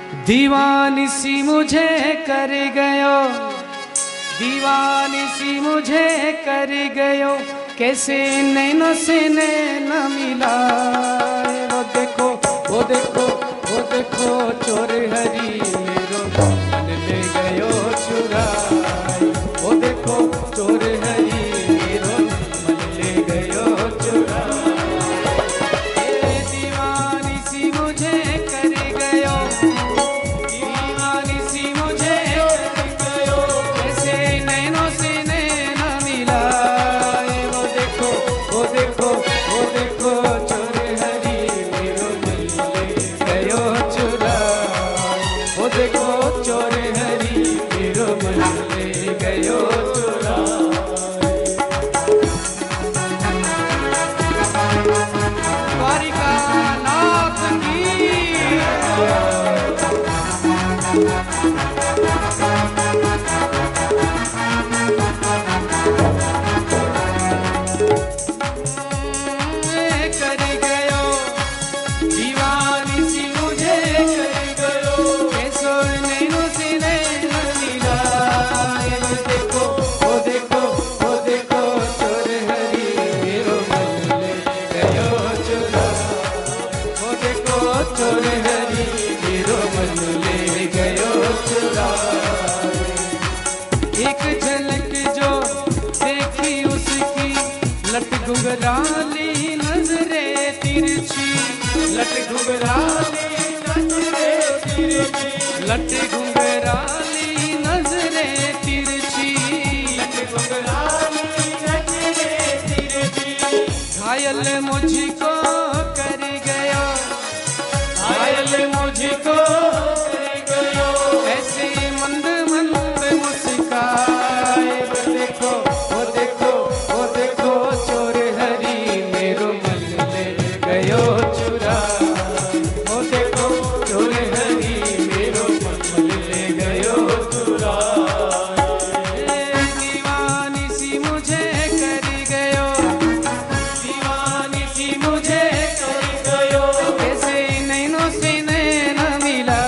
दीवानी सी मुझे कर गयो, दीवानी सी मुझे कर गयो, कैसे नैनों से नैना मिला। वो देखो वो देखो वो देखो चोर हरी मेरो मन ले गयो चुरा। वो देखो चोर हरी मेरो मन ले गयो चुरा। ये दीवानी सी मुझे कर गयो, दीवानी सी मुझे कर गयो, कैसे नैनों से नैना मिला। वो देखो वो देखो वो देखो चोर हरी मेरो मन ले गयो चुरा। वो देखो चोर हरी मेरो मन ले गयो चुरा। द्वारिका नाथ की कर गयो, दीवानी सी मुझे कर गयो, कैसो नैनों से नैना मिला। वो देखो वो देखो वो देखो चोर हरी मेरो मन ले गयो चुरा। वो देखो चोर हरी मेरो मन ले गयो चुरा। एक झलक जो देखी उसकी, लट घुंघराली नजरे तिरछी, लट घुंघराली नजरे तिरछी, लट घुंघराली नजरे तिरछी, लट घुंघराली नजरे तिरछी। घायल मुझको कर गया, घायल मुझको कर गयो, ऐसे मंद मंद मुस्काए। वो देखो वो देखो वो देखो चोर हरी मेरो मन ले गयो चुरा। वो देखो चोर हरी मेरो मन ले गयो चुरा। दीवानी सी मुझे कर गयो, दीवानी सी मुझे कर गयो, कैसे नैनों से नैना मिला।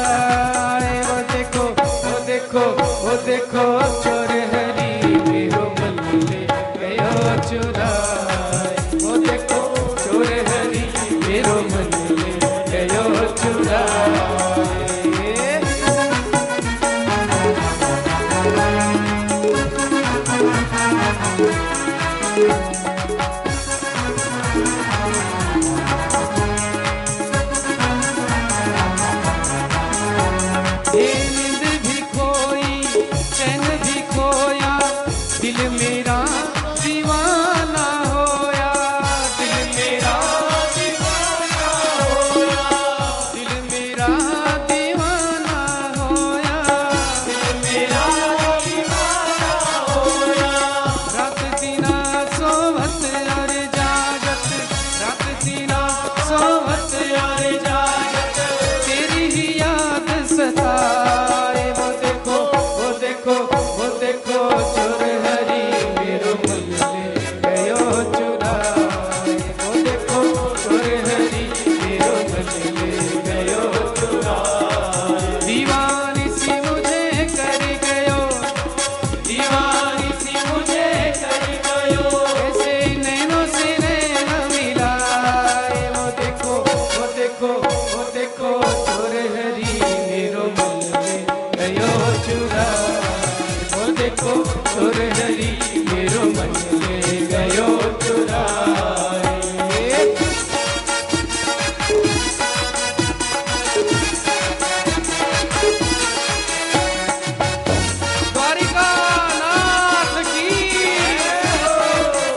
वो देखो वो देखो वो देखो चोर हरी मेरो मन ले गयो चुरा। वो देखो चोर हरी मेरो मन ले गयो चुरा। नींद भी खोई चैन भी खोया, दिल मेरा दीवाना होया, दिल मेरा दीवाना होया, दिल मेरा दीवाना होया, दिल मेरा दीवाना होया। रात दिना सोवत और जागत, रात दिना सोवत और जागत, तेरी ही याद सताए। वो देखो वो देखो वो देखो चोर हरी मेरो मन ले गयो चुरा। वो देखो चोर हरी मेरो मन ले गयो चुरा। दीवानी सी मुझे कर गयो, दीवानी सी मुझे कर गयो, ऐसे नैनों से नैना मिला। वो देखो वो देखो वो देखो चोर हरी मेरो मन ले गयो चुरा। वो देखो चोर हरी मेरो मन ले गयो चुरा। द्वारिका नाथ की,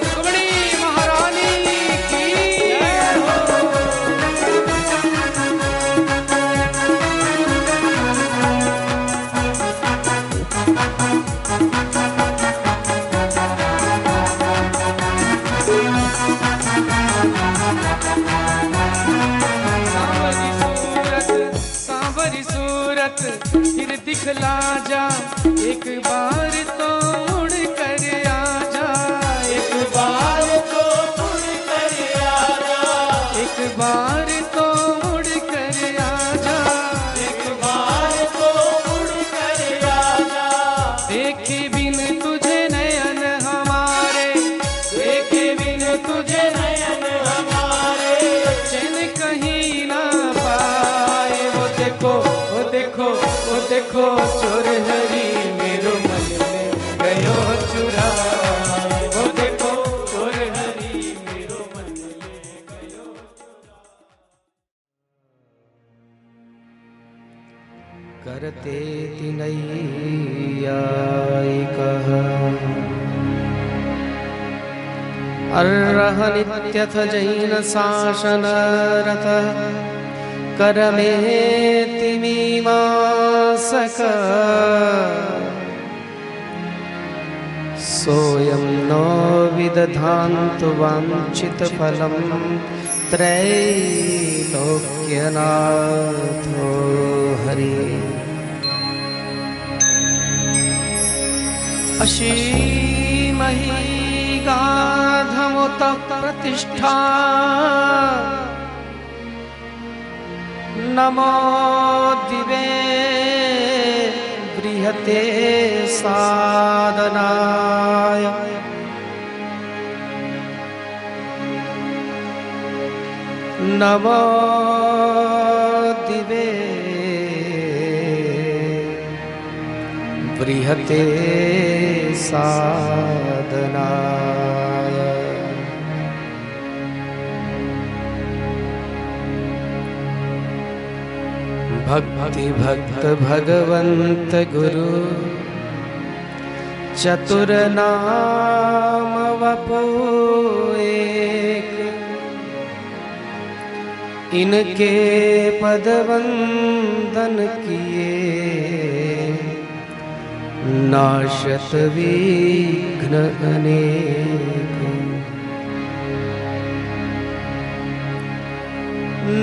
रुक्मिणी महारानी की। सांवरी सूरत फिर दिखला जा, एक बार तो मुड़ कर आ जा, एक बार तो मुड़ कर आ जा, एक बार तो मुड़ कर आ जा, एक बार देखो चोर हरी मेरो मन ले गयो चुरा। वो देखो चोर हरी मेरो मन ले गयो चुरा। करते तिनैयाई कह अर्रह नित्यथ जैन शासन रत करमे तिमीमासक सोयं नो विदधान्तु वाञ्छित फलं त्रैलोक्यनाथो हरि। अशीमहि गाधमुत प्रतिष्ठा नमो दिवे बृहते साधनाय। नमो दिवे बृहते साधनाय। भक्ति भक्त भगवंत गुरु चतुर नाम वपु एक। इनके पद वंदन किए नाशत विघ्न अनेक।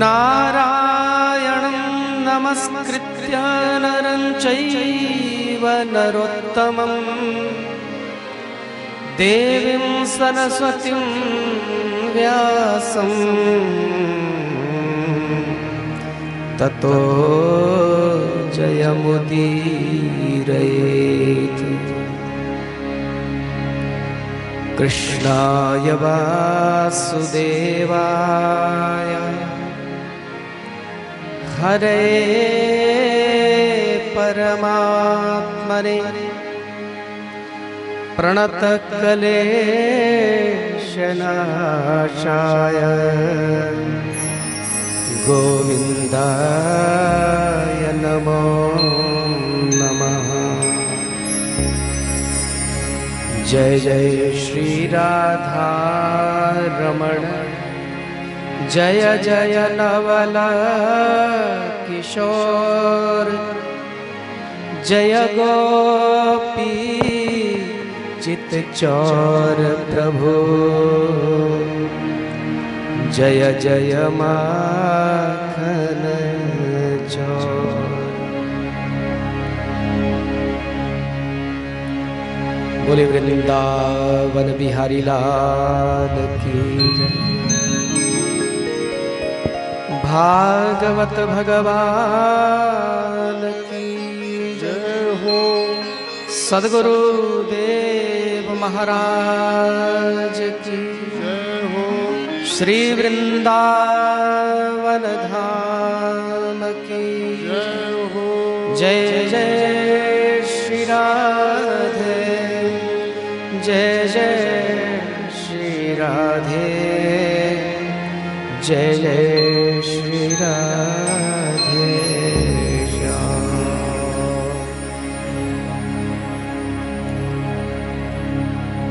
नारायणं नमस्कृत्य नरं चैव नरोत्तमं देवीं सरस्वतीं व्यासं ततो जयमुदीरयेत्। कृष्णाय वासुदेवाय हरे परमात्मने प्रणतक्लेशनाशाय गोविन्दाय नमो नमः। जय जय श्री राधा रमण जय जय नवल किशोर जय गोपी चित चौर प्रभु जय जय माखन चौर। बोले वृंदावन बिहारी लाल की जय। भागवत भगवान की जय हो। सद्गुरु देव महाराज की जय हो। श्री वृंदावन धाम की जय हो। जय जय श्री राधे जय जय श्री राधे जय जय श्री राधे श्याम।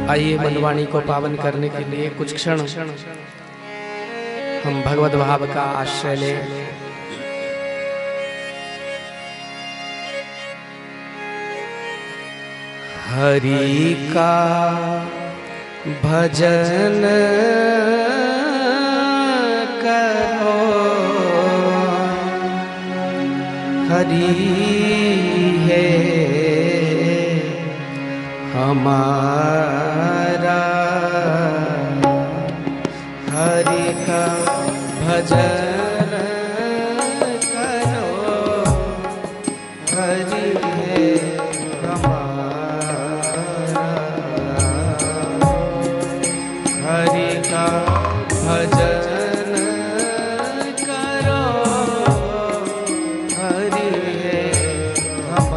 आइए मनवाणी को पावन करने के लिए कुछ क्षण हम भगवत भाव का आश्रय लें। हरि का भजन करो हरि है हमारा। हरि का भजन करो हरि है हमारा। हरि का भजन करो हरि है हमारा।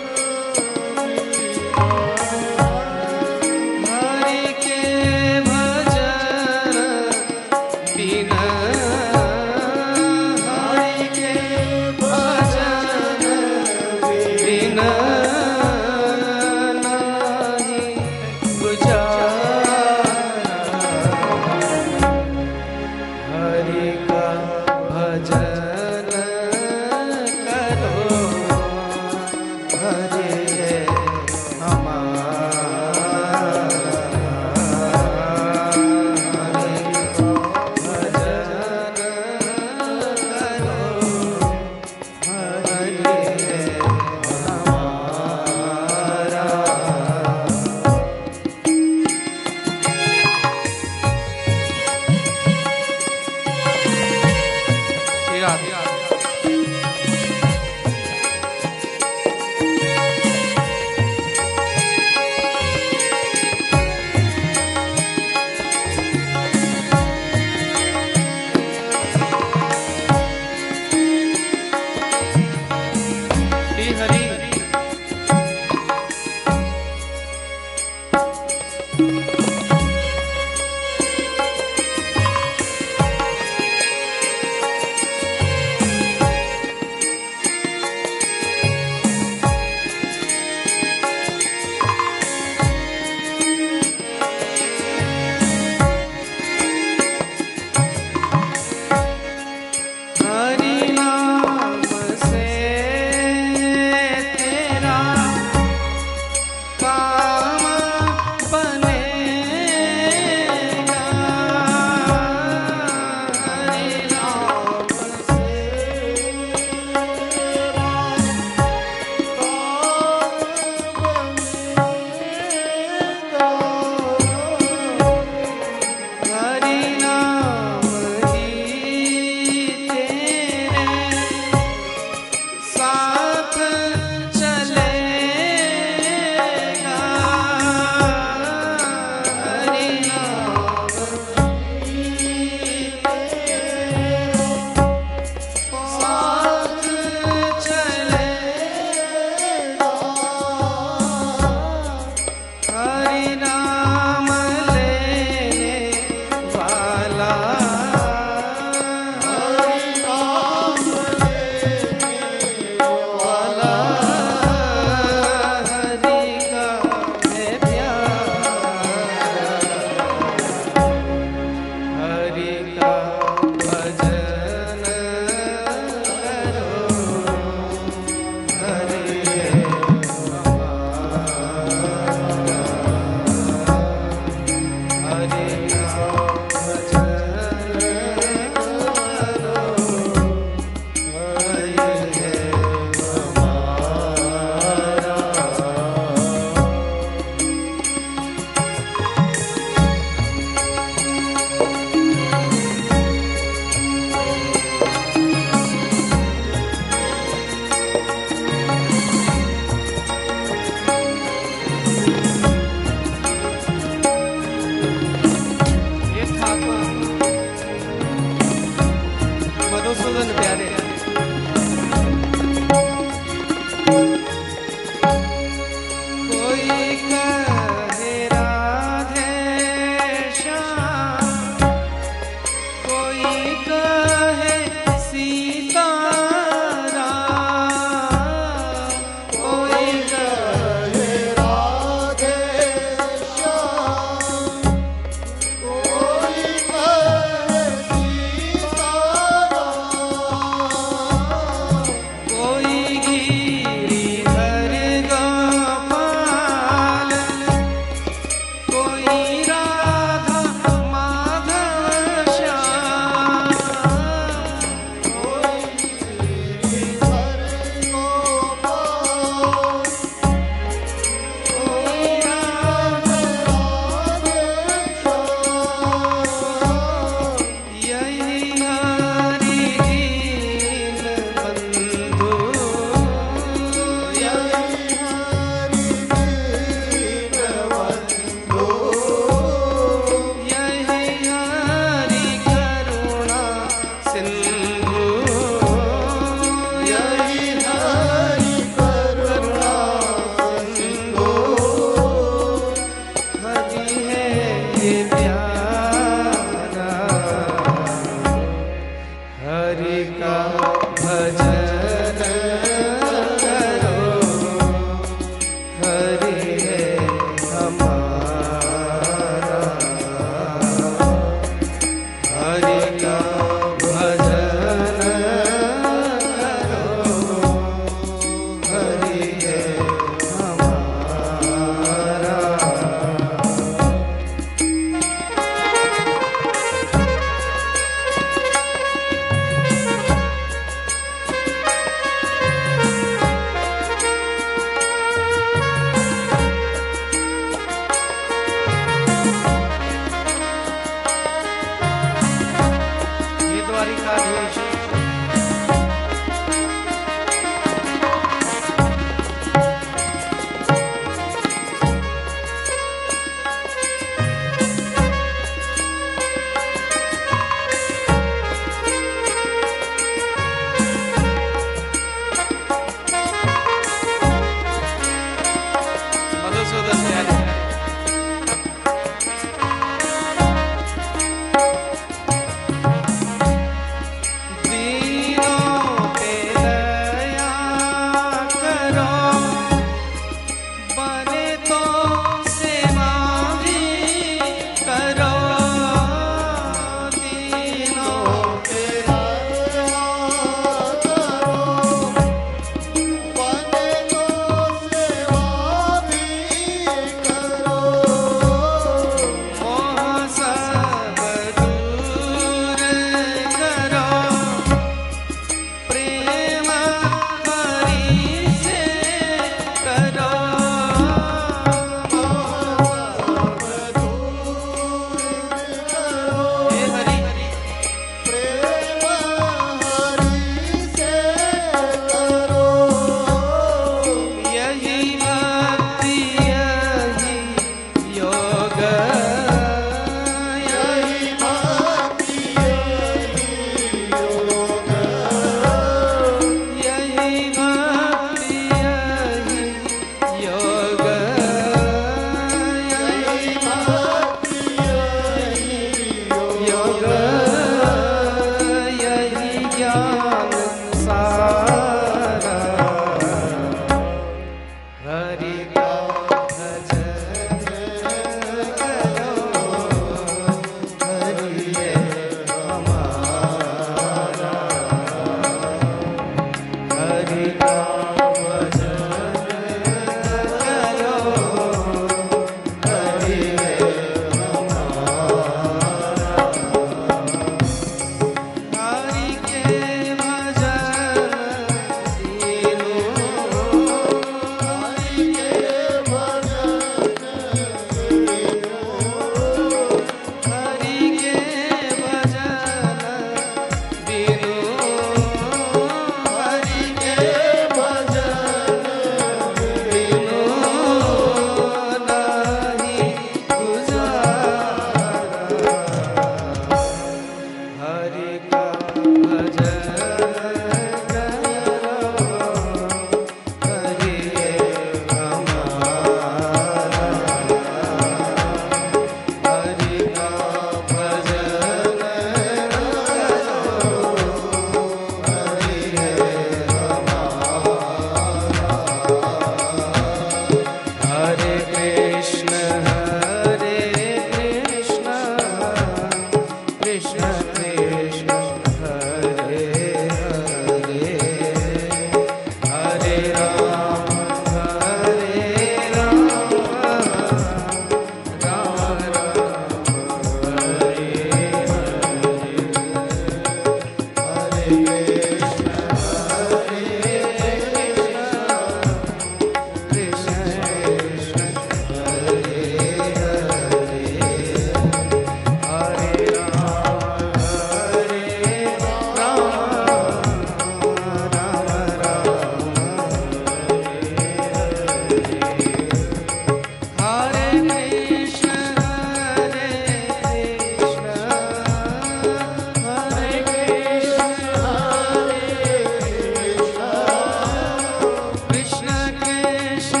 कृष्ण कृष्ण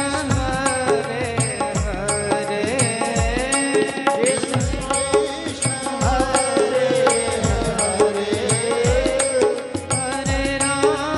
हरे हरे हरे राम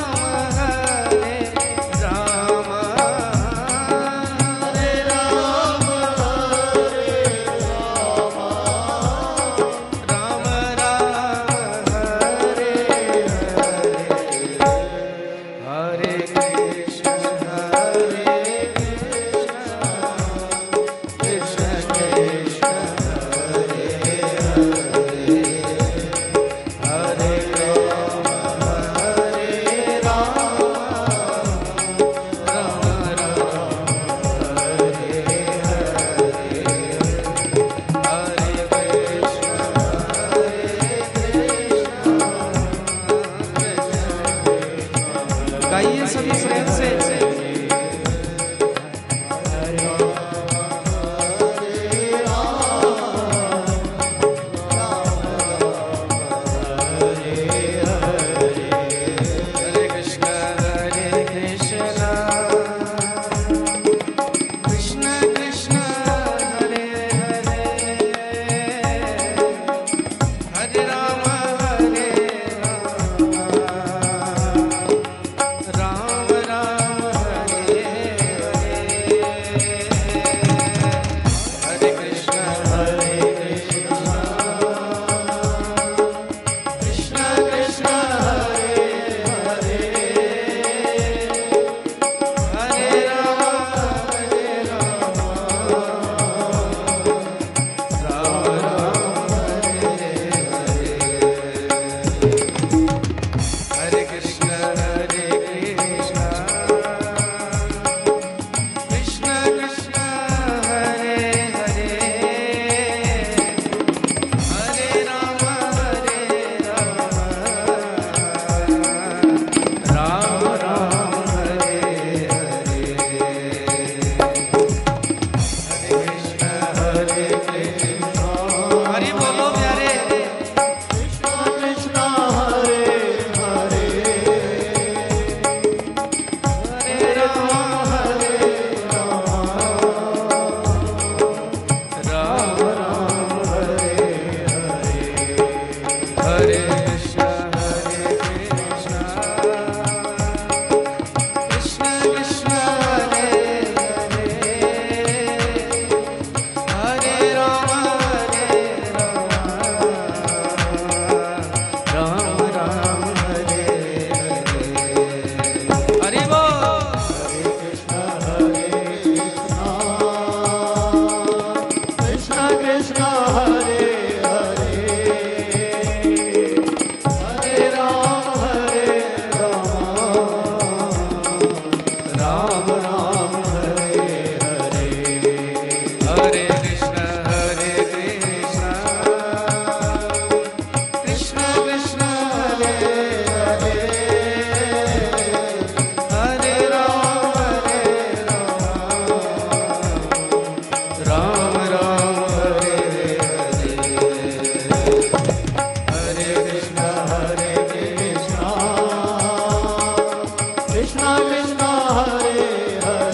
गाइए सभी प्रेम से। Krishna Krishna Hare Hare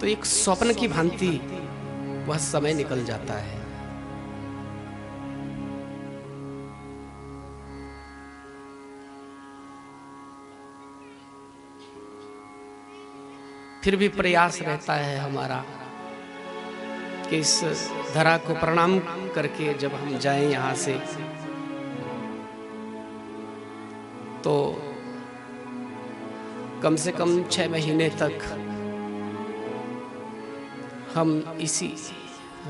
तो एक स्वप्न की भांति वह समय निकल जाता है। फिर भी प्रयास रहता है हमारा कि इस धरा को प्रणाम करके जब हम जाएं यहाँ से, तो कम से कम 6 महीने तक हम इसी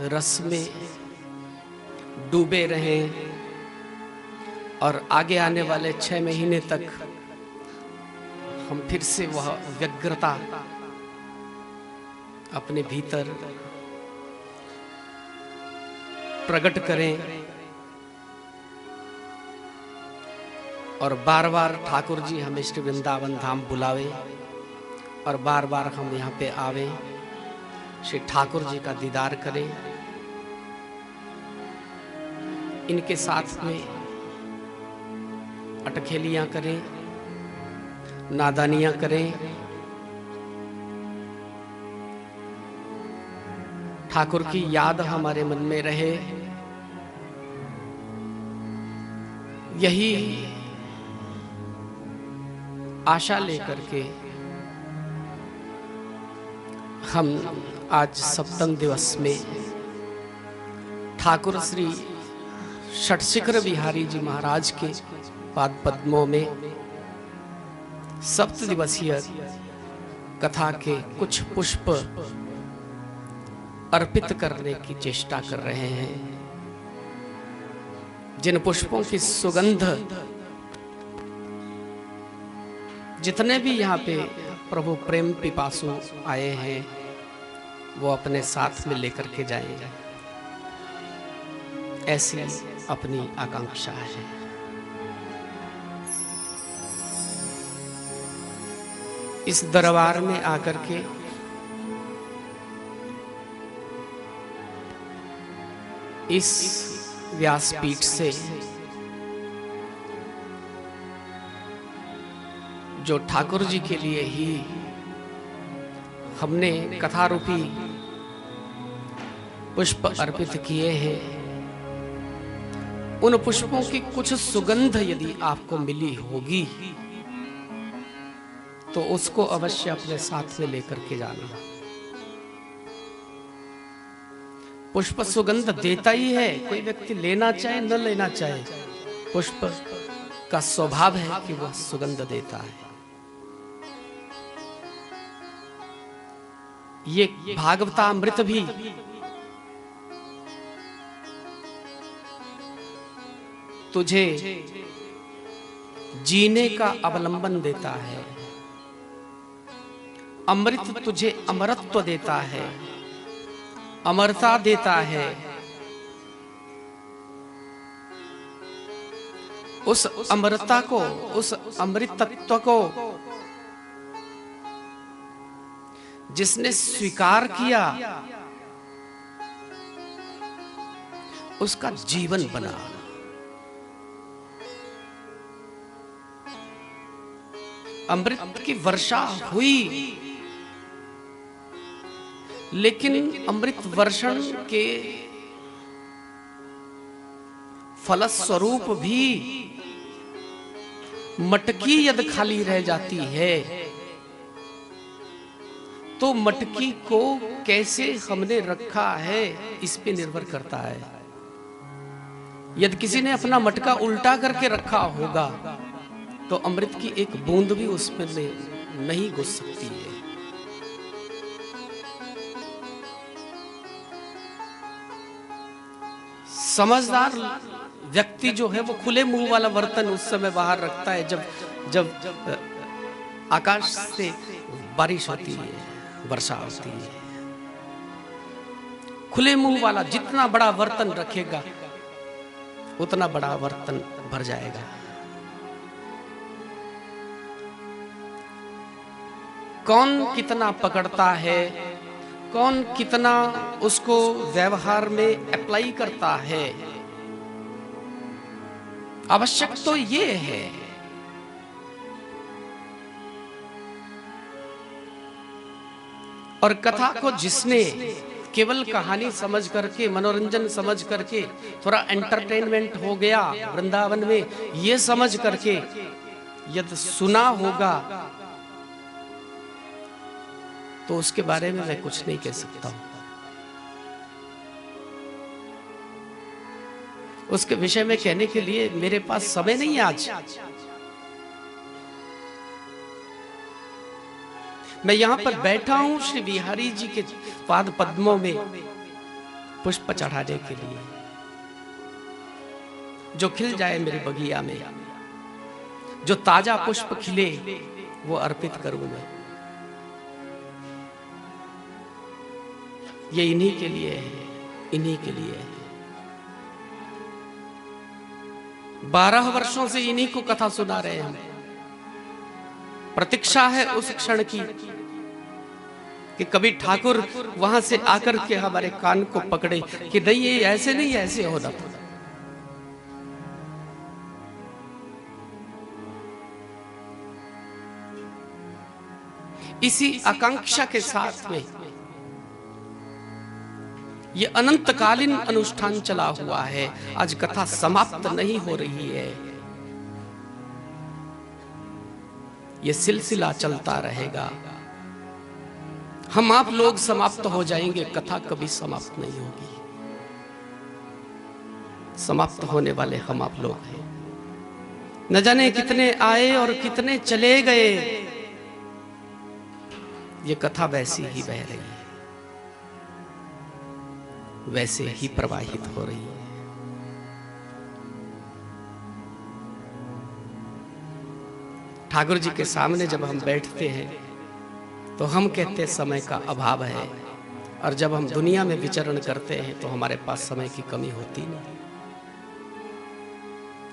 रस में डूबे रहें और आगे आने वाले 6 महीने तक हम फिर से वह व्यग्रता अपने भीतर प्रकट करें और बार बार ठाकुर जी हमें श्री वृंदावन धाम बुलावे और बार बार हम यहाँ पे आवे, श्री ठाकुर जी का दीदार करें, इनके साथ में अटखेलियां करें, नादानियां करें, ठाकुर की याद हमारे मन में रहे। यही आशा लेकर के हम आज सप्तम दिवस में ठाकुर श्री षटशिखर बिहारी जी महाराज के पाद पद्मों में सप्त दिवसीय कथा के कुछ पुष्प अर्पित करने की चेष्टा कर रहे हैं, जिन पुष्पों की सुगंध जितने भी यहाँ पे प्रभु प्रेम पिपासु आए हैं वो अपने साथ में लेकर के जाएंगे, ऐसी अपनी आकांक्षा है। इस दरबार में आकर के इस व्यासपीठ से जो ठाकुर जी के लिए ही हमने कथा रूपी पुष्प अर्पित किए हैं, उन पुष्पों की कुछ सुगंध यदि आपको मिली होगी तो उसको अवश्य अपने साथ में लेकर के जाना। पुष्प सुगंध देता ही है, कोई व्यक्ति लेना चाहे न लेना चाहे, पुष्प का स्वभाव है कि वह सुगंध देता है। ये भागवतामृत भी तुझे जीने का अवलंबन देता है, अमृत तुझे अमरत्व देता है, अमरता देता है। उस अमरता को, उस अमृत तत्व को जिसने स्वीकार किया उसका जीवन बना। अमृत की वर्षा हुई, लेकिन अमृत वर्षण के फलस्वरूप भी मटकी यदि खाली रह जाती है तो मटकी को कैसे हमने रखा है इस पे निर्भर करता है। यदि किसी ने अपना मटका उल्टा करके रखा होगा तो अमृत की एक बूंद भी उसमें नहीं घुस सकती है। समझदार व्यक्ति जो है वो खुले मुंह वाला बर्तन उस समय बाहर रखता है जब आकाश से बारिश होती है, वर्षा होती है। खुले मुंह वाला जितना बड़ा बर्तन रखेगा उतना बड़ा बर्तन भर जाएगा। कौन कितना पकड़ता है, कौन कितना उसको व्यवहार में अप्लाई करता है, आवश्यक तो ये है और कथा को जिसने केवल कहानी समझ करके, मनोरंजन समझ करके, थोड़ा एंटरटेनमेंट हो गया वृंदावन में, ये समझ करके यदि सुना होगा तो उसके बारे में मैं कुछ नहीं कह सकता हूं। उसके विषय में कहने के लिए मेरे पास समय नहीं है आज। मैं यहां पर बैठा हूं श्री बिहारी जी के पाद पद्मों में पुष्प चढ़ाने के लिए। जो खिल जाए मेरे बगिया में, जो ताजा पुष्प खिले वो अर्पित करूं मैं। ये इन्हीं के लिए है, इन्हीं के लिए है। 12 वर्षों से इन्हीं को कथा सुना रहे हैं हम। प्रतीक्षा है उस क्षण की कि कभी ठाकुर वहां से आकर के हमारे कान को पकड़े कि नहीं, ये ऐसे नहीं, ऐसे होना था। इसी आकांक्षा के साथ में ये अनंतकालीन अनुष्ठान चला हुआ है। आज कथा समाप्त नहीं हो रही है, ये सिलसिला चलता रहेगा। हम आप लोग समाप्त हो जाएंगे, कथा कभी समाप्त नहीं होगी। समाप्त होने वाले हम आप लोग हैं। न जाने कितने आए और कितने चले गए, ये कथा वैसी ही बह रही है, वैसे ही प्रवाहित हो रही है। ठाकुर जी के सामने जब हम बैठते हैं तो हम कहते हैं समय का अभाव है, और जब हम दुनिया में विचरण करते हैं तो हमारे पास समय की कमी होती नहीं।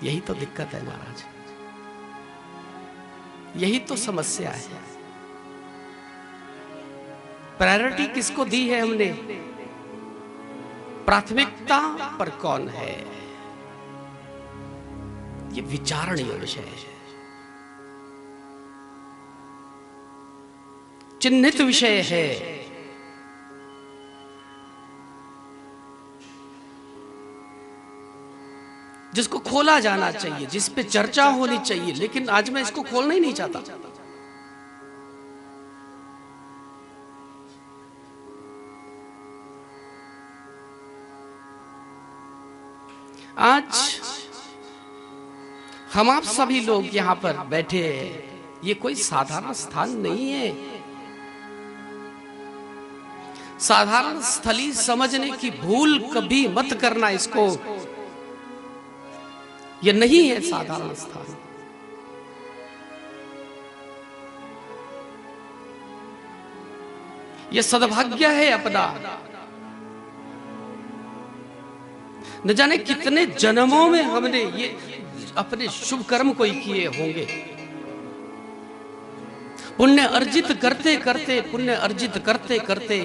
यही तो दिक्कत है महाराज, यही तो समस्या है। प्रायोरिटी किसको दी है हमने? प्राथमिकता पर कौन है, ये विचारणीय विषय है, चिन्हित विषय है। जिसको खोला जाना चाहिए, जिस पे चर्चा होनी चाहिए, लेकिन आज मैं इसको खोलना ही नहीं चाहता। आज हम आप सभी लोग यहां पर बैठे हैं, ये कोई साधारण स्थान नहीं है। साधारण स्थली समझने की भूल कभी मत करना इसको। ये नहीं है साधारण स्थान। ये सद्भाग्य है अपना। न जाने कितने जन्मों में हमने ये अपने शुभ कर्म कोई किए होंगे। पुण्य अर्जित करते करते, पुण्य अर्जित करते करते,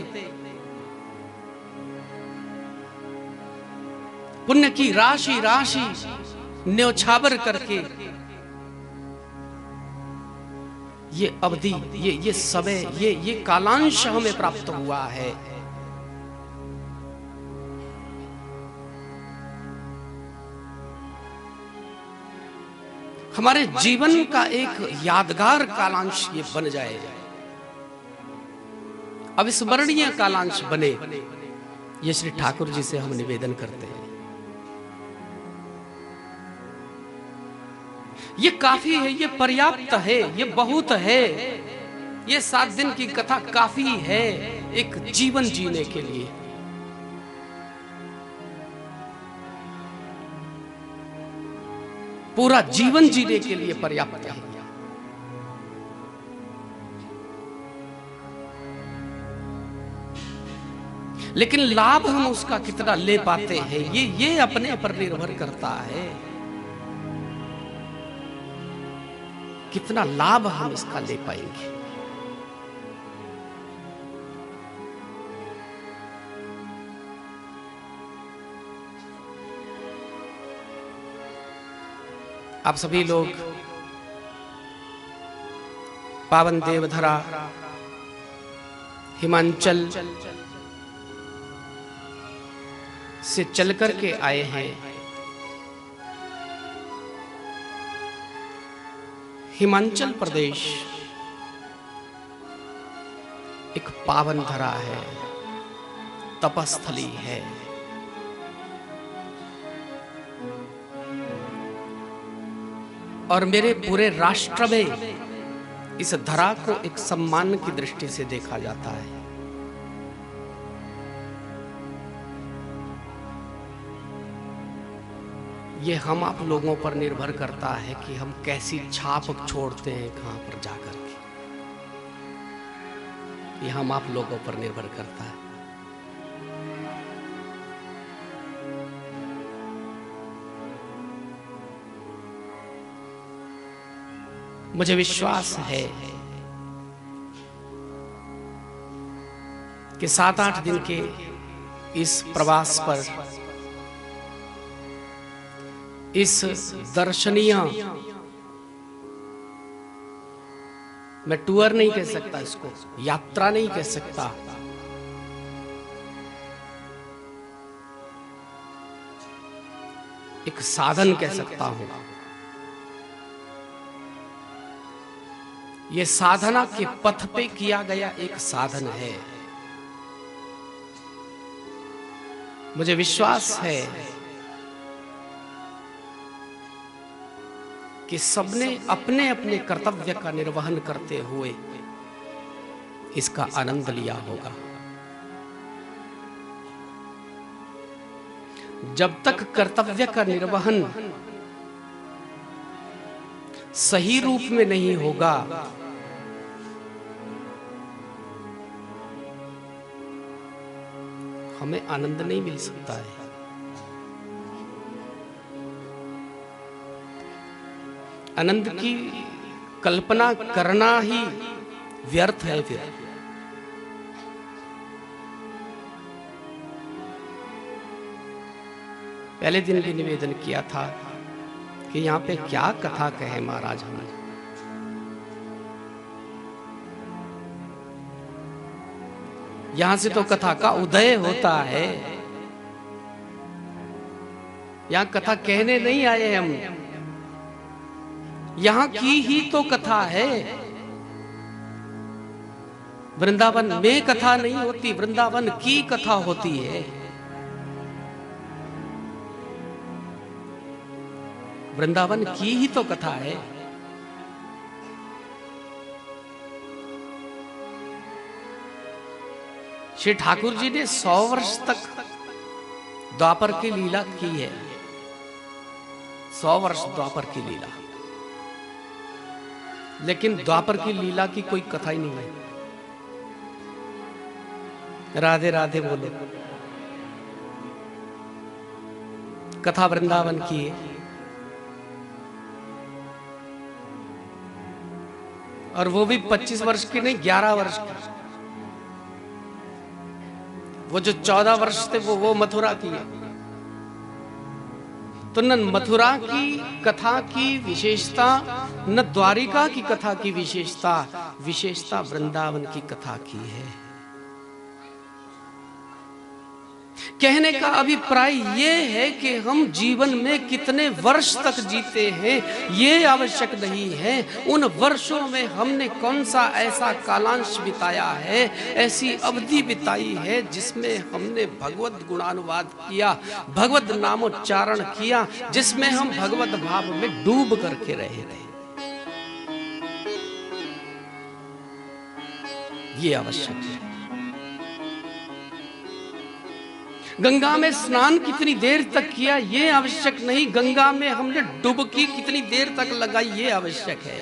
पुण्य की राशि राशि न्योछावर करके ये अवधि, ये समय, ये कालांश हमें प्राप्त हुआ है। हमारे जीवन का एक यादगार कालांश ये बन जाए, अविस्मरणीय कालांश बने, ये श्री ठाकुर जी से हम निवेदन करते हैं। ये काफी है, ये पर्याप्त है, ये बहुत है। ये 7 दिन की कथा काफी है एक जीवन जीने के लिए। पूरा जीवन जीने के लिए पर्याप्त है। लेकिन लाभ हम उसका कितना ले पाते हैं, ये अपने पर निर्भर करता है। कितना लाभ हम इसका ले पाएंगे। आप सभी लोग पावन देवधरा हिमाचल से चल कर के आए हैं। हिमाचल प्रदेश एक पावन धरा है, तपस्थली है। और मेरे पूरे राष्ट्र में इस धरा को एक सम्मान की दृष्टि से देखा जाता है। ये हम आप लोगों पर निर्भर करता है कि हम कैसी छाप छोड़ते हैं कहां पर जाकर के। ये हम आप लोगों पर निर्भर करता है। मुझे विश्वास है कि 7-8 दिन के इस प्रवास पर, इस दर्शनीय, मैं टूर नहीं कह सकता इसको, यात्रा नहीं कह सकता, एक साधन कह सकता हूं। यह साधना के पथ पे किया गया एक साधन है। मुझे विश्वास है कि सबने अपने अपने कर्तव्य का निर्वहन करते हुए इसका आनंद लिया होगा। जब तक कर्तव्य का निर्वहन सही रूप में नहीं होगा, हमें आनंद नहीं मिल सकता है। आनंद की कल्पना करना ही व्यर्थ है। फिर पहले दिन भी निवेदन किया था कि यहां पे क्या कथा कहे महाराज। हम यहां से तो कथा का उदय होता है। यहां कथा कहने नहीं आए हम, यहां की ही तो कथा है। वृंदावन में कथा नहीं होती, वृंदावन की कथा होती है। वृंदावन की ही तो कथा है। श्री ठाकुर जी ने 100 वर्ष तक द्वापर की लीला की है। 100 वर्ष द्वापर की लीला, लेकिन द्वापर की लीला की कोई कथा ही नहीं है। राधे राधे बोलो। कथा वृंदावन की है। और वो भी 25 वर्ष की नहीं, 11 वर्ष की। वो जो 14 वर्ष थे वो मथुरा की है। तो न मथुरा की कथा की विशेषता, न द्वारिका की कथा की विशेषता वृंदावन की कथा की है। कहने का अभिप्राय ये है कि हम जीवन में कितने वर्ष तक जीते हैं ये आवश्यक नहीं है। उन वर्षों में हमने कौन सा ऐसा कालांश बिताया है, ऐसी अवधि बिताई है जिसमें हमने भगवत गुणानुवाद किया, भगवत नामोच्चारण किया, जिसमें हम भगवत भाव में डूब करके रहे थे। ये आवश्यक है। गंगा में स्नान कितनी देर तक किया ये आवश्यक नहीं, गंगा में हमने डुबकी कितनी देर तक लगाई ये आवश्यक है।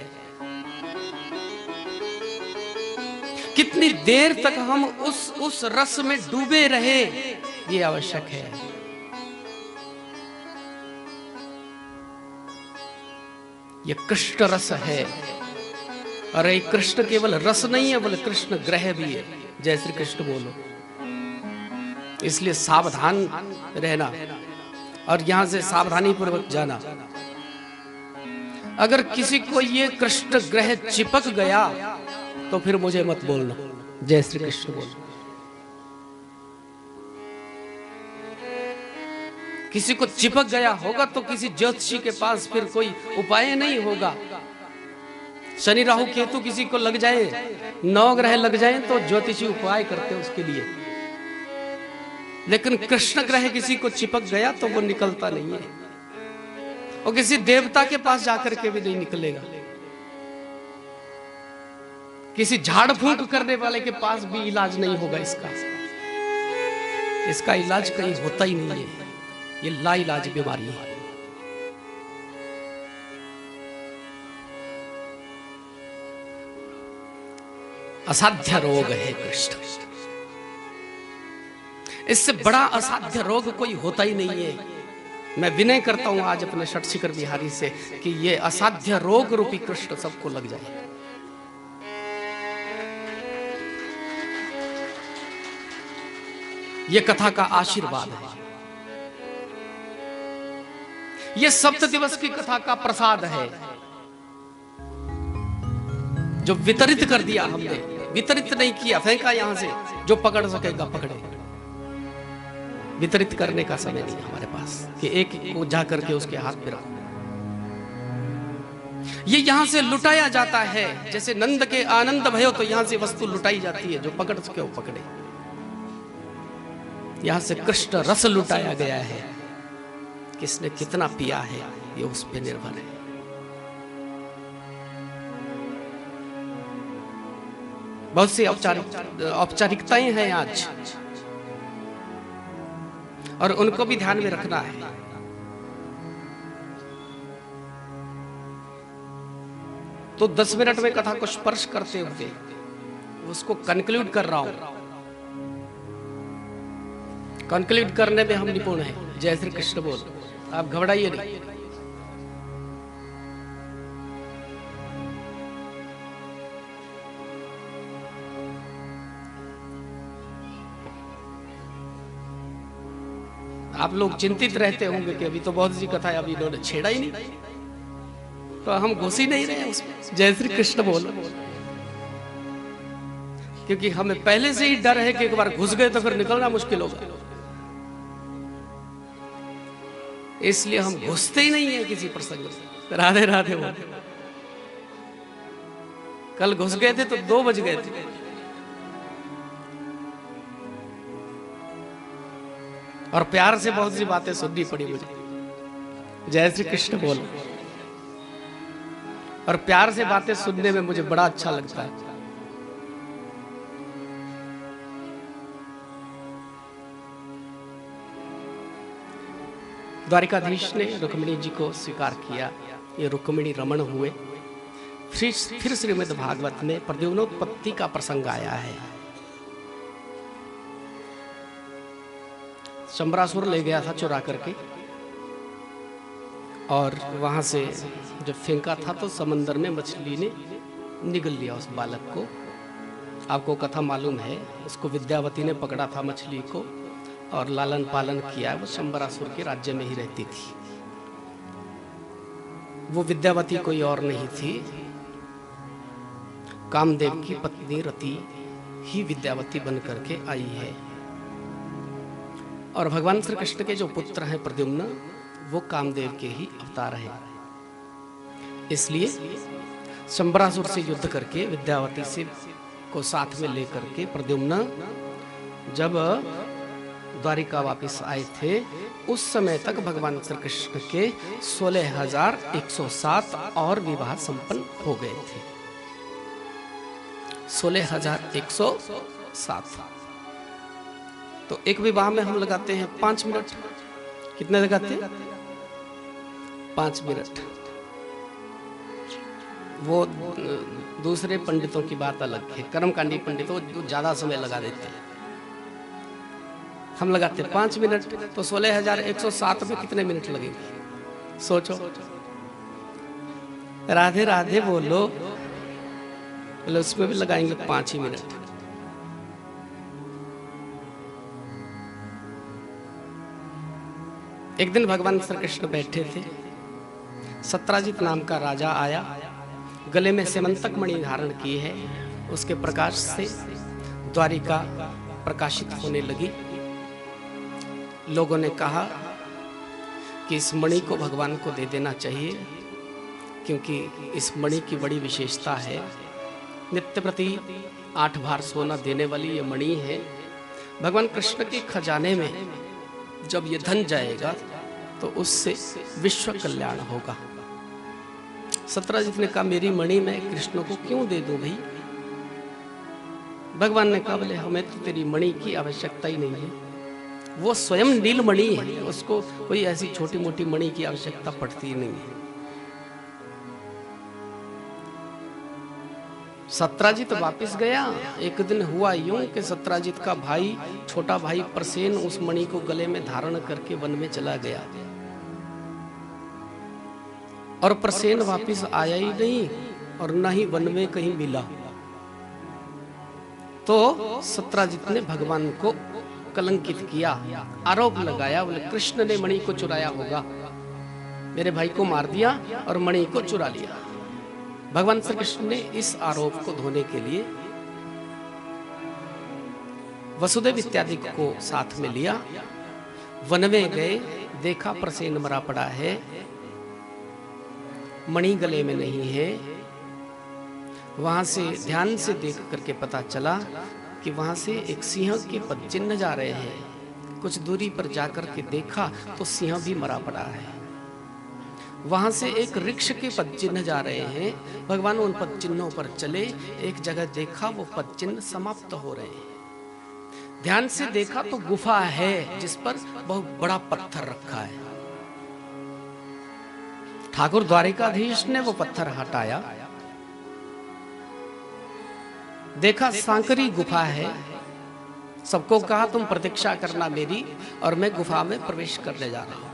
कितनी देर तक हम उस रस में डूबे रहे ये आवश्यक है। ये कृष्ण रस है। अरे कृष्ण केवल रस नहीं है, बोले कृष्ण ग्रह भी है। जय श्री कृष्ण बोलो। इसलिए सावधान रहना और यहां से सावधानी पूर्वक जाना। अगर किसी को ये कृष्ण ग्रह चिपक गया तो फिर मुझे मत बोलना जय श्री कृष्ण बोल। किसी को चिपक गया होगा तो किसी ज्योतिषी के पास फिर कोई उपाय नहीं होगा। शनि राहु केतु किसी को लग जाए, 9 ग्रह लग जाए तो ज्योतिषी उपाय करते हैं उसके लिए। लेकिन कृष्ण ग्रह किसी को चिपक गया तो वो निकलता नहीं है, और किसी देवता के पास जाकर के भी नहीं निकलेगा। किसी झाड़ फूंक करने वाले के पास भी इलाज नहीं होगा इसका इलाज कहीं होता ही नहीं है। ये लाइलाज बीमारी है। असाध्य रोग है कृष्ण, इससे बड़ा असाध्य रोग कोई होता ही नहीं है। मैं विनय करता हूं आज अपने षटशिखर बिहारी से कि ये असाध्य रोग रूपी कृष्ण सबको लग जाए। ये कथा का आशीर्वाद है, ये सप्त दिवस की कथा का प्रसाद है जो वितरित कर दिया हमने। वितरित नहीं किया, फेंका यहां से, जो पकड़ सकेगा पकड़े। वितरित करने का समय नहीं हमारे पास कि एक को जा करके उसके हाथ में रखो। ये यहां से लुटाया जाता है, जैसे नंद के आनंद भयो तो यहां से वस्तु लुटाई जाती है, जो पकड़ सके वो पकड़े। यहां से कृष्ण रस लुटाया गया है, किसने कितना पिया है ये उस पर निर्भर है। बहुत सी औपचारिकताएं हैं आज, और उनको भी ध्यान में रखना है। तो 10 मिनट में कथा को स्पर्श करते हुए उसको कंक्लूड कर रहा हूं। कंक्लूड करने में हम निपुण हैं। जय श्री कृष्ण बोल, आप घबराइए नहीं। आप लोग चिंतित रहते होंगे कि अभी तो बहुत सी कथा है, अभी इन्होंने छेड़ा ही नहीं, तो हम घुस ही नहीं रहे उसमें। जय श्री कृष्ण बोलो, क्योंकि हमें पहले से ही डर है कि एक बार घुस गए तो फिर निकलना मुश्किल होगा, इसलिए हम घुसते ही नहीं है किसी प्रसंग में। राधे राधे बोल। कल घुस गए थे तो 2 बज गए थे। और प्यार से बहुत सी बातें सुननी पड़ी मुझे। जय श्री कृष्ण बोल। और प्यार से बातें सुनने में मुझे बड़ा अच्छा लगता है। द्वारिकाधीश ने रुक्मिणी जी को स्वीकार किया, ये रुक्मिणी रमण हुए। फिर श्रीमद् भागवत में प्रद्युम्नोत्पत्ति का प्रसंग आया है। शंबरासुर ले गया था चुरा करके, और वहां से जब फेंका था तो समंदर में मछली ने निगल लिया उस बालक को। आपको कथा मालूम है, उसको विद्यावती ने पकड़ा था मछली को और लालन पालन किया। वो शंबरासुर के राज्य में ही रहती थी। वो विद्यावती कोई और नहीं थी, कामदेव की पत्नी रति ही विद्यावती बन करके आई है। और भगवान श्री कृष्ण के जो पुत्र हैं प्रद्युम्न, वो कामदेव के ही अवतार हैं। इसलिए शंबरासुर से युद्ध करके विद्यावती से को साथ में लेकर के प्रद्युम्न जब द्वारिका वापस आए थे, उस समय तक भगवान श्री कृष्ण के 16,107 और विवाह संपन्न हो गए थे। 16,107। तो एक विवाह में हम लगाते हैं 5 मिनट। कितने लगाते हैं? 5 मिनट। वो दूसरे पंडितों की बात अलग है, कर्मकांडी पंडितों ज्यादा समय लगा देते हैं। हम लगाते 5 मिनट, तो 16,107 में कितने मिनट लगेंगे सोचो। राधे राधे बोलो, बोले उसमें भी लगाएंगे 5 ही मिनट। एक दिन भगवान श्री कृष्ण बैठे थे, सत्राजित नाम का राजा आया, गले में सेमंतक मणि धारण की है, उसके प्रकाश से द्वारिका प्रकाशित होने लगी। लोगों ने कहा कि इस मणि को भगवान को दे देना चाहिए, क्योंकि इस मणि की बड़ी विशेषता है। नित्य प्रति 8 भार सोना देने वाली ये मणि है। भगवान कृष्ण के खजाने में जब ये धन जाएगा तो उससे विश्व कल्याण होगा। सत्यजित ने कहा, मेरी मणि मैं कृष्ण को क्यों दे दूं भाई? भगवान ने कहा, बोले हमें तो तेरी मणि की आवश्यकता ही नहीं है, वो स्वयं नीलमणि है, उसको कोई ऐसी छोटी मोटी मणि की आवश्यकता पड़ती ही नहीं है। सत्यजित वापस गया। एक दिन हुआ यूं कि सत्यजित का भाई, छोटा भाई प्रसेन उस मणि को गले में धारण करके वन में चला गया और प्रसेन वापस आया ही नहीं और न ही वन में कहीं मिला। तो सत्यजित ने भगवान को कलंकित किया, आरोप लगाया, बोले कृष्ण ने मणि को चुराया होगा, मेरे भाई को मार दिया और मणि को चुरा लिया। भगवान श्री कृष्ण ने इस आरोप को धोने के लिए वसुदेव इत्यादि को साथ में लिया, वन में गए, देखा प्रसेन मरा पड़ा है, मणि गले में नहीं है। वहां से ध्यान से देख करके पता चला कि वहां से एक सिंह के पदचिन्ह जा रहे हैं। कुछ दूरी पर जाकर के देखा तो सिंह भी मरा पड़ा है। वहां से एक वृक्ष के पदचिन्ह जा रहे हैं। भगवान उन पदचिन्हों पर चले, एक जगह देखा वो पदचिन्ह समाप्त हो रहे हैं। ध्यान से देखा तो गुफा है जिस पर बहुत बड़ा पत्थर रखा है। ठाकुर द्वारिकाधीश ने वो पत्थर हटाया, देखा सांकरी गुफा है। सबको कहा तुम प्रतीक्षा करना मेरी, और मैं गुफा में प्रवेश करने जा रहा हूं।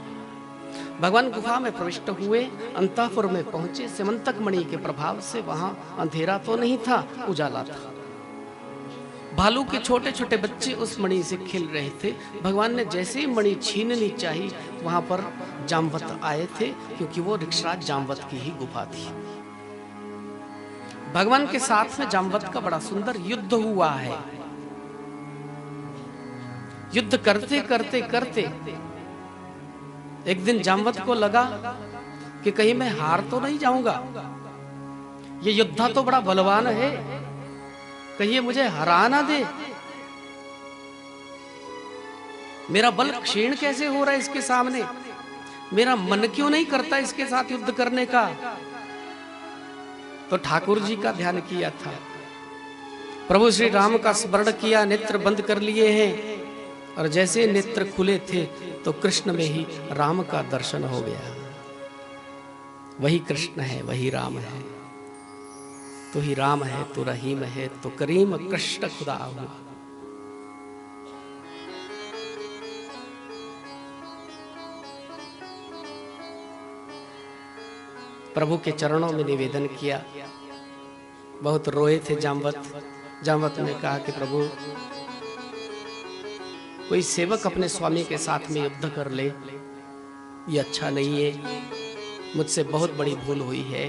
भगवान गुफा में प्रविष्ट हुए, अंतःपुर में पहुंचे। स्यमंतक मणि के प्रभाव से वहां अंधेरा तो नहीं था, उजाला था। भालू के छोटे छोटे बच्चे उस मणि से खेल रहे थे। भगवान ने जैसे ही मणि छीननी चाहिए, वहां पर जामवत आए थे, क्योंकि वो ऋक्षराज जामवत की ही गुफा थी। भगवान के साथ में जामवत का बड़ा सुंदर युद्ध हुआ है। युद्ध करते करते करते एक दिन जामवत को लगा कि कहीं मैं हार तो नहीं जाऊंगा, ये योद्धा तो बड़ा बलवान है, कहीं ये मुझे हरा ना दे। मेरा बल क्षीण कैसे हो रहा है इसके सामने, मेरा मन क्यों नहीं करता इसके साथ युद्ध करने का। तो ठाकुर जी का ध्यान किया था, प्रभु श्री राम का स्मरण किया, नेत्र बंद कर लिए हैं, और जैसे नेत्र खुले थे तो कृष्ण में ही राम का दर्शन हो गया। वही कृष्ण है, वही राम है। तू ही राम है, तू रहीम है, तो करीम कृष्ण खुदा हो। प्रभु के चरणों में निवेदन किया। बहुत रोए थे जामवत। जामवत ने कहा कि प्रभु, कोई सेवक अपने स्वामी के साथ में युद्ध कर ले, ये अच्छा नहीं है, मुझसे बहुत बड़ी भूल हुई है,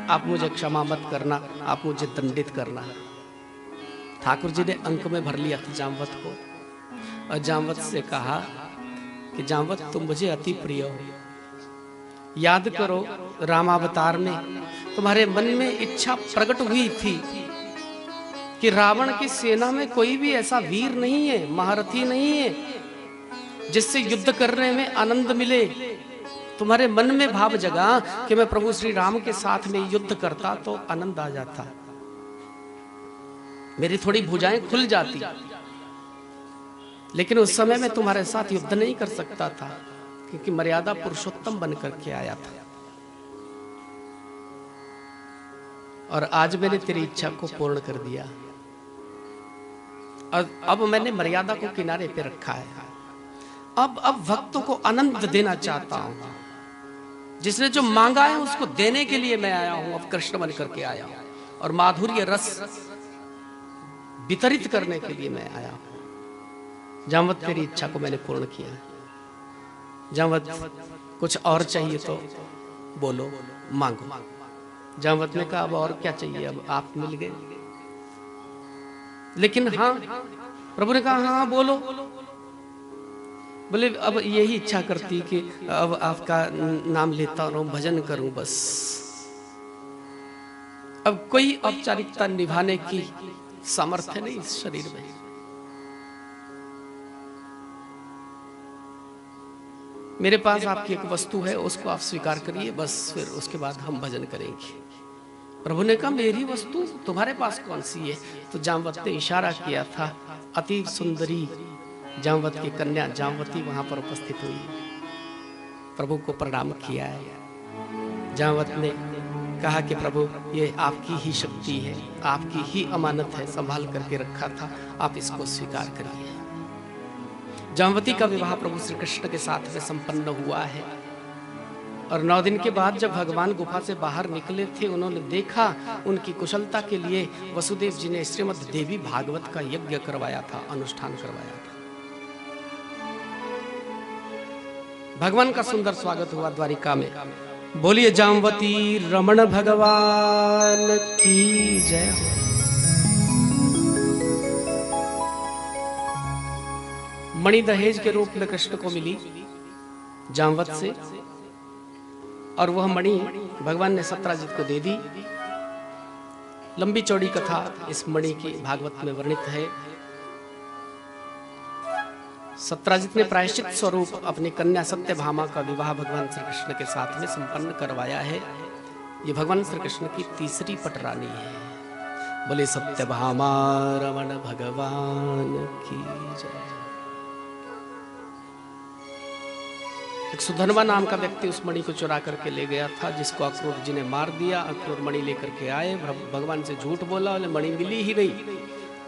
आप मुझे क्षमा मत करना, आप मुझे दंडित करना। ठाकुर जी ने अंक में भर लिया था जामवत को, और जामवत से कहा कि जामवत तुम मुझे अति प्रिय हो, याद करो रामावतार में तुम्हारे मन में इच्छा प्रकट हुई थी कि रावण की सेना में कोई भी ऐसा वीर नहीं है, महारथी नहीं है, जिससे युद्ध करने में आनंद मिले। तुम्हारे मन में भाव जगा कि मैं प्रभु श्री राम के साथ में युद्ध करता तो आनंद आ जाता, मेरी थोड़ी भुजाएं खुल जाती। लेकिन उस समय मैं तुम्हारे साथ युद्ध नहीं कर सकता था, क्योंकि मर्यादा पुरुषोत्तम बनकर के आया था। और आज मैंने तेरी इच्छा को पूर्ण कर दिया, और अब मैंने मर्यादा को किनारे पे रखा है। अब भक्तों को आनंद देना चाहता हूं, जिसने जो मांगा है उसको देने के लिए मैं आया हूं। अब कृष्ण बन करके आया हूं, और माधुर्य रस वितरित करने के लिए मैं आया हूं। जामवत, तेरी इच्छा को मैंने पूर्ण किया। जामवत, कुछ और चाहिए तो बोलो, मांगो। जामवत ने कहा अब और क्या चाहिए, अब आप मिल गए, लेकिन हाँ, प्रभु ने कहा हाँ बोलो। बोले अब यही इच्छा करती कि अब आपका नाम लेता रहूं, भजन करूं बस। अब कोई औपचारिकता निभाने की सामर्थ्य नहीं इस शरीर में। मेरे पास आपकी एक वस्तु है, उसको आप स्वीकार करिए बस, फिर उसके बाद हम भजन करेंगे। प्रभु ने कहा मेरी वस्तु तुम्हारे पास कौन सी है? तो जामवत ने इशारा किया था, अति सुंदरी जामवत की कन्या जामवती वहां पर उपस्थित हुई, प्रभु को प्रणाम किया है। जामवत ने कहा कि प्रभु ये आपकी ही शक्ति है, आपकी ही अमानत है, संभाल करके रखा था, आप इसको स्वीकार करिए। जामवती का विवाह प्रभु श्री कृष्ण के साथ में संपन्न हुआ है। और 9 दिन के बाद जब भगवान गुफा से बाहर निकले थे, उन्होंने देखा, उनकी कुशलता के लिए वसुदेव जी ने श्रीमद् देवी भागवत का यज्ञ करवाया था, अनुष्ठान करवाया था। भगवान का सुंदर स्वागत हुआ द्वारिका में। बोलिए जामवती रमण भगवान की जय हो। मणि दहेज के रूप में कृष्ण को मिली जामवत से, और वह मणि भगवान ने सत्राजित को दे दी। लंबी चौड़ी कथा इस मणि की भागवत में वर्णित है। सत्राजित ने प्रायश्चित स्वरूप अपनी कन्या सत्यभामा का विवाह भगवान श्री कृष्ण के साथ में संपन्न करवाया है। ये भगवान श्री कृष्ण की तीसरी पटरानी है। बोले सत्यभामा रमण भगवान की जय। एक सुधनवा नाम का व्यक्ति उस मणि को चुरा करके ले गया था, जिसको अक्रूर जी ने मार दिया। अक्रूर मणि लेकर के आए, भगवान से झूठ बोला, उन्हें मणि मिली ही नहीं।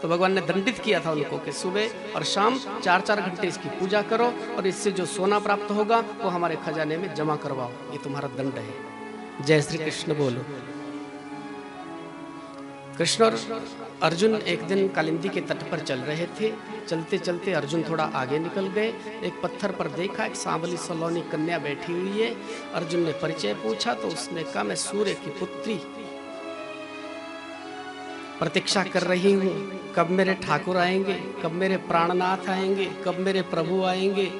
तो भगवान ने दंडित किया था उनको कि सुबह और शाम 4-4 घंटे इसकी पूजा करो, और इससे जो सोना प्राप्त होगा वो हमारे खजाने में जमा करवाओ, ये तुम्हारा दंड है। जय श्री कृष्ण बोलो। कृष्ण और अर्जुन एक दिन कालिंदी के तट पर चल रहे थे। चलते चलते अर्जुन थोड़ा आगे निकल गए। एक पत्थर पर देखा एक सांवली सलोनी कन्या बैठी हुई है। अर्जुन ने परिचय पूछा तो उसने कहा मैं सूर्य की पुत्री, प्रतीक्षा कर रही हूँ कब मेरे ठाकुर आएंगे, कब मेरे प्राणनाथ आएंगे, कब मेरे प्रभु आएंगे।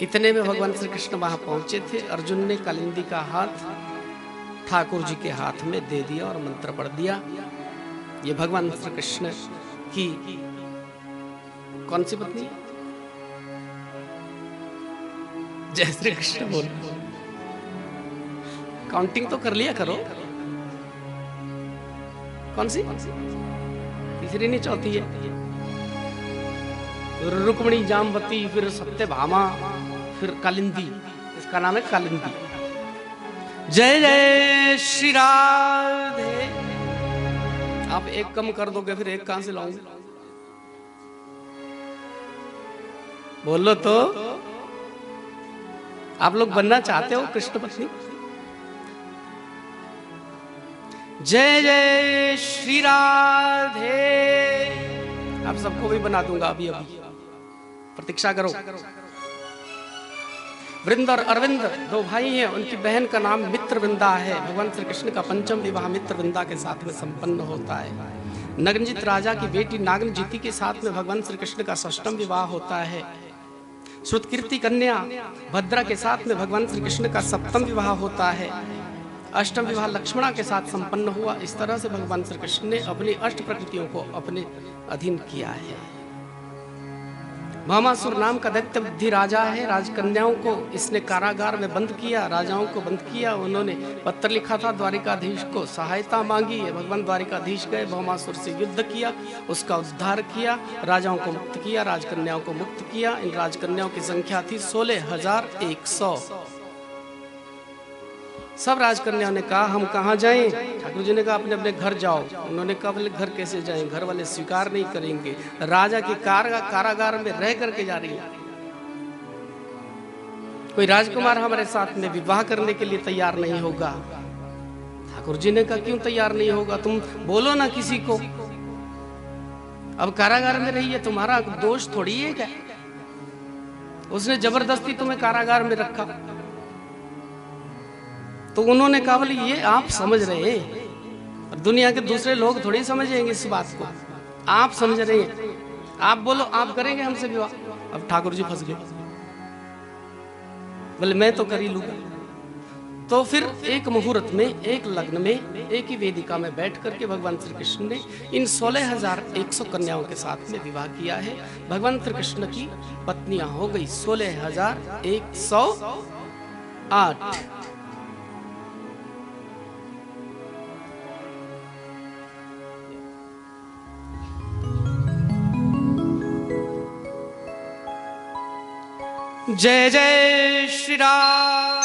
इतने में भगवान श्री कृष्ण वहां पहुंचे थे। अर्जुन ने कालिंदी का हाथ ठाकुर जी के हाथ में दे दिया और मंत्र पढ़ दिया। ये भगवान श्री कृष्ण की कौन सी पत्नी? जय श्री कृष्ण बोल। काउंटिंग तो कर लिया करो। कौन सी? तीसरी नहीं, चौथी है। रुक्मिणी, जामवती, फिर सत्यभामा, फिर कालिंदी। इसका नाम है कालिंदी। जय जय श्री राधे। आप एक कम कर दोगे, फिर एक कहां से लाऊंगे? बोलो तो। आप लोग बनना चाहते हो कृष्ण पत्नी? जय जय श्री राधे। आप सबको भी बना दूंगा अभी अभी, प्रतीक्षा करो। वृंद और अरविंद 2 भाई हैं, उनकी बहन का नाम मित्रवृंदा है। भगवान श्री कृष्ण का 5वां विवाह मित्रवृंदा के साथ में संपन्न होता है। नग्नजित राजा की बेटी नागनजिति के साथ में भगवान श्री कृष्ण का 6वां विवाह होता है। श्रुतकीर्ति कन्या भद्रा के साथ में भगवान श्री कृष्ण का 7वां विवाह होता है। 8वां विवाह लक्ष्मणा के साथ संपन्न हुआ। इस तरह से भगवान श्री कृष्ण ने अपनी 8 प्रकृतियों को अपने अधीन किया है। भामासुर नाम का दैत्य बुद्धि राजा है। राजकन्याओं को इसने कारागार में बंद किया, राजाओं को बंद किया। उन्होंने पत्र लिखा था द्वारिकाधीश को, सहायता मांगी। भगवान द्वारिकाधीश गए, भामासुर से युद्ध किया, उसका उद्धार किया, राजाओं को मुक्त किया, राजकन्याओं को मुक्त किया। इन राजकन्याओं की संख्या थी 16,100। सब राजकन्याओं ने कहा हम कहाँ जाएं? ठाकुर जी ने कहा अपने अपने घर जाओ। उन्होंने कहा बोले घर कैसे जाएं? घर वाले स्वीकार नहीं करेंगे। राजा की कारागार में रह करके जा रही है। कोई राजकुमार हमारे साथ में विवाह करने के लिए तैयार नहीं होगा। ठाकुर जी ने कहा क्यों तैयार नहीं होगा? तुम बोलो ना किसी को। अब कारागार में रही है, तुम्हारा दोष थोड़ी है क्या? उसने जबरदस्ती तुम्हें कारागार में रखा। तो उन्होंने कहा बोले ये आप समझ रहे हैं, दुनिया के दूसरे लोग थोड़ी समझेंगे इस बात को, आप समझ रहे हैं। आप बोलो आप करेंगे हमसे विवाह, अब ठाकुर जी फंस गए, बोले मैं तो कर ही लूंगा। तो फिर एक मुहूर्त में, एक लग्न में, एक ही वेदिका में बैठ करके भगवान श्री कृष्ण ने इन 16,100 कन्याओं के साथ में विवाह किया है। भगवान श्री कृष्ण की पत्नियां हो गई 16,108। जय जय श्री राम,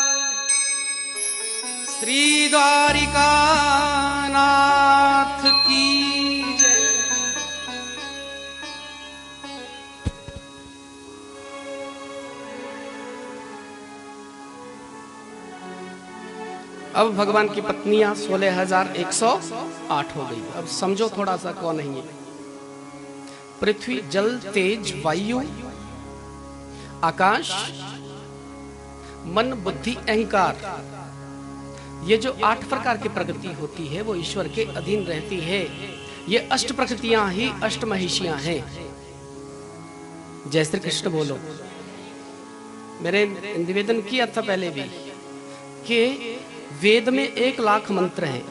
श्री द्वारिका नाथ की जय। अब भगवान की पत्नियां 16,108 हो गई। अब समझो थोड़ा सा कौन है ये। पृथ्वी, जल, तेज, वायु, आकाश, मन, बुद्धि, अहंकार, ये जो 8 प्रकार की प्रकृति होती है वो ईश्वर के अधीन रहती है। ये अष्ट प्रकृतियां ही अष्ट महिषियां हैं। जय श्री कृष्ण बोलो। मेरे निवेदन किया था पहले भी कि वेद में 1,00,000 मंत्र हैं।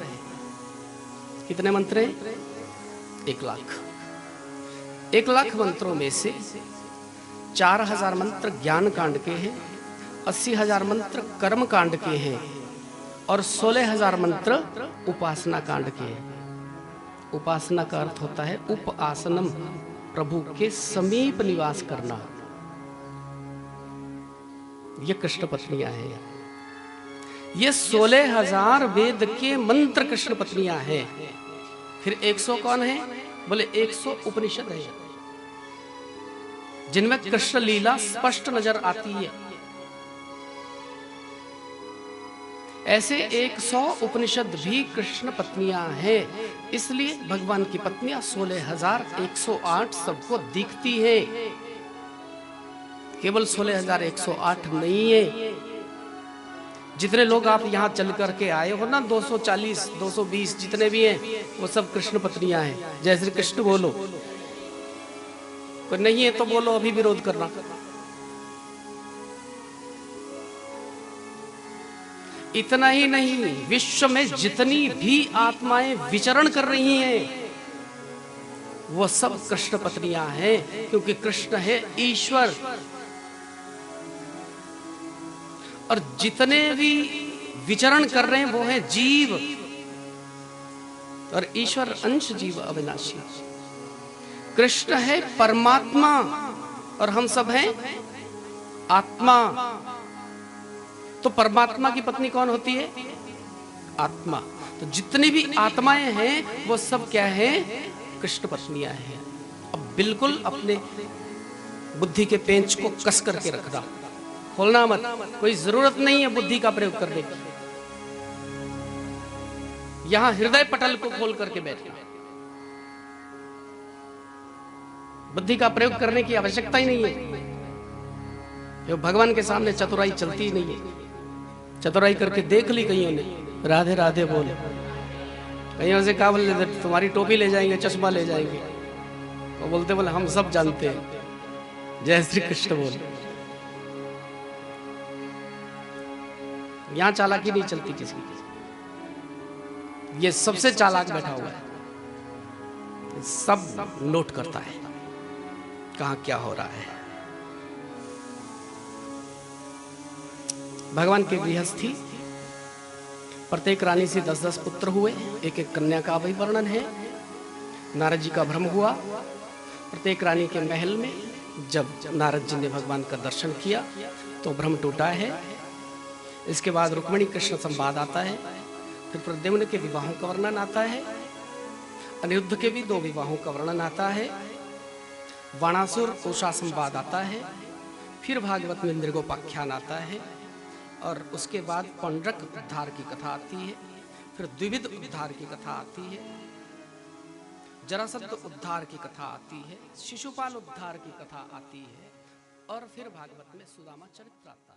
कितने मंत्र हैं? 1,00,000। 1,00,000 मंत्रों में से 4,000 मंत्र ज्ञान कांड के हैं, 80,000 मंत्र कर्म कांड के हैं और 16,000 मंत्र उपासना कांड के हैं। उपासना का अर्थ होता है उपासनम, प्रभु के समीप निवास करना। ये कृष्ण पत्नियां हैं। ये 16,000 वेद के मंत्र कृष्ण पत्नियां हैं। फिर 100 कौन है? बोले 100 उपनिषद है जिनमें कृष्ण लीला स्पष्ट नजर आती है। ऐसे 100 उपनिषद भी कृष्ण पत्नियां हैं। इसलिए भगवान की पत्नियां 16,108 सबको दिखती है। केवल 16,108 नहीं है। जितने लोग आप यहां चल करके आए हो ना, 240, 220 जितने भी हैं वो सब कृष्ण पत्नियां हैं। जय श्री कृष्ण बोलो। कोई नहीं है तो बोलो, अभी विरोध करना। इतना ही नहीं, विश्व में जितनी भी आत्माएं विचरण कर रही हैं वो सब कृष्ण पत्नियां हैं, क्योंकि कृष्ण है ईश्वर। और जितने भी विचरण कर रहे हैं वो है जीव, और ईश्वर अंश जीव अविनाशी। कृष्ण है परमात्मा और हम सब हैं आत्मा। तो परमात्मा की पत्नी कौन होती है? आत्मा। तो जितनी भी आत्माएं हैं वो सब क्या है? कृष्ण पत्नियां हैं। अब बिल्कुल अपने बुद्धि के पेंच को कस करके रखना, खोलना मत। कोई जरूरत नहीं है बुद्धि का प्रयोग करने की। यहां हृदय पटल को खोल करके बैठना। बुद्धि का प्रयोग करने की आवश्यकता ही नहीं है। जो भगवान के सामने चतुराई चलती ही नहीं है। चतुराई करके देख ली कईयों ने, राधे राधे बोल। कईयों से कहा बोले तुम्हारी टोपी ले जाएंगे, चश्मा ले जाएंगे। वो बोलते बोले हम सब जानते हैं। जय श्री कृष्ण बोल। यहां चालाकी नहीं चलती किसी की। ये सबसे चालाक बैठा हुआ है, सब नोट करता है कहां क्या हो रहा है। भगवान के गृहस्थी, प्रत्येक रानी से 10-10 पुत्र हुए, एक एक कन्या का भी वर्णन है। नारद जी का भ्रम हुआ। प्रत्येक रानी के महल में जब नारद जी ने भगवान का दर्शन किया तो भ्रम टूटा है। इसके बाद रुक्मिणी कृष्ण संवाद आता है। फिर प्रद्युम्न के विवाहों का वर्णन आता है। अनिरुद्ध के भी 2 विवाहों का वर्णन आता है। वाणासुर उषा संवाद आता है। फिर भागवत में नृगोपाख्यान आता है। और उसके बाद पौंड्रक उद्धार की कथा आती है। फिर द्विविध उद्धार की कथा आती है। जरासंध उद्धार की कथा आती है। शिशुपाल उद्धार की कथा आती है। और फिर भागवत में सुदामा चरित्र आता है।